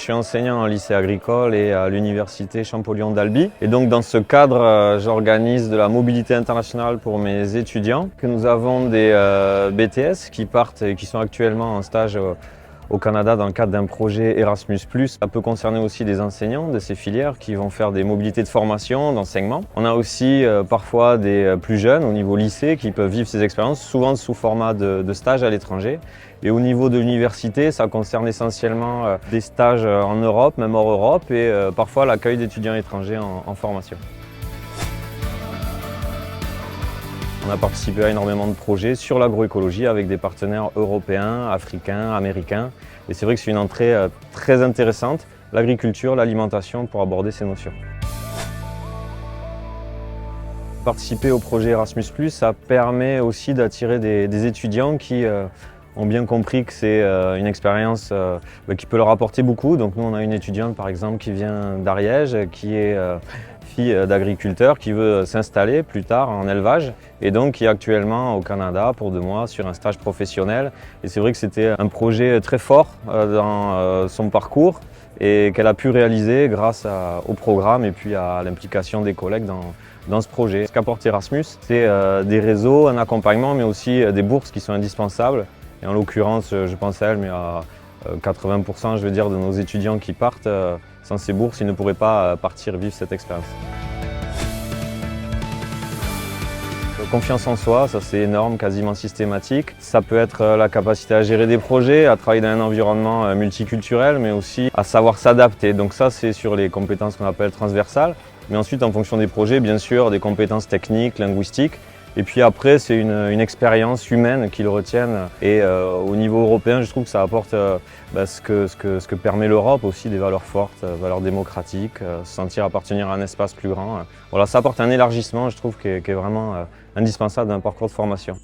suis enseignant en lycée agricole et à l'université Champollion d'Albi. Et donc dans ce cadre, j'organise de la mobilité internationale pour mes étudiants. Nous avons des BTS qui partent et qui sont actuellement en stage au Canada dans le cadre d'un projet Erasmus+. Ça peut concerner aussi des enseignants de ces filières qui vont faire des mobilités de formation, d'enseignement. On a aussi parfois des plus jeunes au niveau lycée qui peuvent vivre ces expériences, souvent sous format de stage à l'étranger. Et au niveau de l'université, ça concerne essentiellement des stages en Europe, même hors Europe, et parfois l'accueil d'étudiants étrangers en formation. On a participé à énormément de projets sur l'agroécologie avec des partenaires européens, africains, américains. Et c'est vrai que c'est une entrée très intéressante, l'agriculture, l'alimentation, pour aborder ces notions. Participer au projet Erasmus+, ça permet aussi d'attirer des étudiants qui ont bien compris que c'est une expérience qui peut leur apporter beaucoup. Donc nous, on a une étudiante par exemple qui vient d'Ariège, qui est fille d'agriculteur, qui veut s'installer plus tard en élevage et donc qui est actuellement au Canada pour 2 mois sur un stage professionnel. Et c'est vrai que c'était un projet très fort dans son parcours et qu'elle a pu réaliser grâce au programme et puis à l'implication des collègues dans ce projet. Ce qu'apporte Erasmus, c'est des réseaux, un accompagnement, mais aussi des bourses qui sont indispensables. Et en l'occurrence, je pense à elle, mais à 80% je veux dire, de nos étudiants qui partent, sans ces bourses, ils ne pourraient pas partir vivre cette expérience. Confiance en soi, ça c'est énorme, quasiment systématique. Ça peut être la capacité à gérer des projets, à travailler dans un environnement multiculturel, mais aussi à savoir s'adapter. Donc ça c'est sur les compétences qu'on appelle transversales. Mais ensuite, en fonction des projets, bien sûr, des compétences techniques, linguistiques. Et puis après, c'est une expérience humaine qu'ils retiennent. Et au niveau européen, je trouve que ça apporte ce que permet l'Europe aussi, des valeurs fortes, valeurs démocratiques, se sentir appartenir à un espace plus grand. Voilà, ça apporte un élargissement, je trouve, qui est vraiment indispensable d'un parcours de formation.